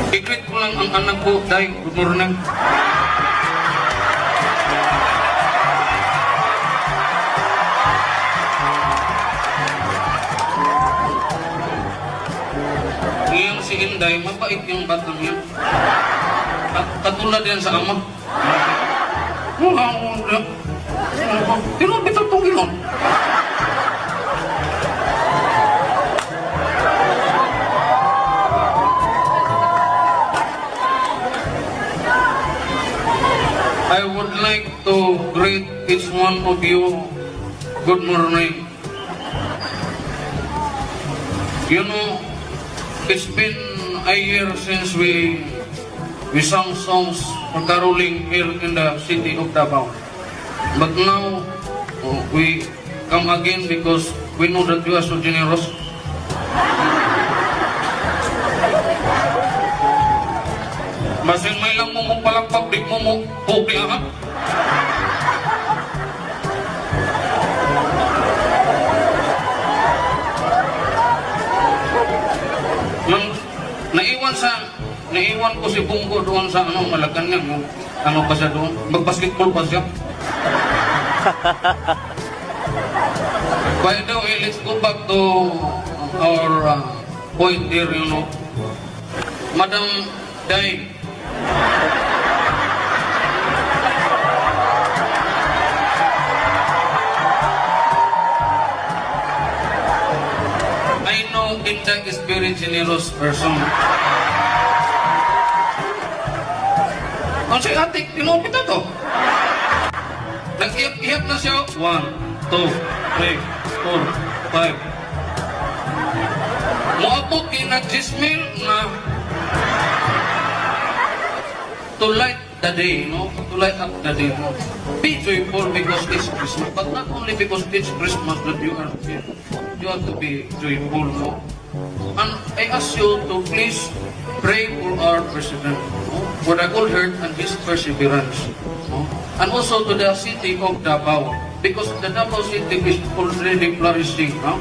I-greet ko lang ang anak ko, Day, good morning. Ngayon si Inday, mabait yung batang yan. Katulad yan sa ama. Tinubit ang itong inon. I would like to greet each one of you. Good morning. You know, it's been a year since we sang songs for caroling here in the city of Davao. But now, we come again because we know that you are so generous. Basin may lang mo palagpag, di mo pupi aha. Naiwan ko si Bungo doon sa Malacanang, ano pa siya doon? Mag-basketball pa siya. By the way, let's go back to our point here, you know. Madam Day. I know Inday is very generous person. Ang si ate, tinupit na to. Nag-ihap na siya. 1, 2, 3, 4, 5. Muabot nag-gismil na to light the day, no? To light up the day. Be joyful because it's Christmas, but not only because it's Christmas that you are here. You have to be joyful, no? And I ask you to please pray for our president, no? For the good heart and his perseverance, no? And also to the city of Davao, because the Davao city is already flourishing, no?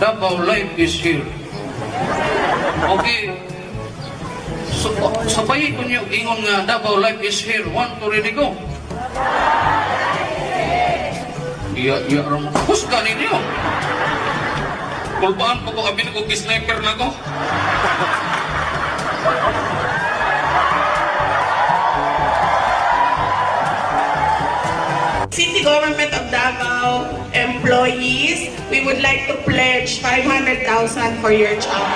Davao life is here. Okay. So, sabayin ko niyo, ingon nga Davao life is here. 1, 2, ready, go. Iya, ram. Husga ninyo. Kulbaan po ko, abin ko, sniper na ko. City Government of Davao employees, we would like to pledge 500,000 for your child.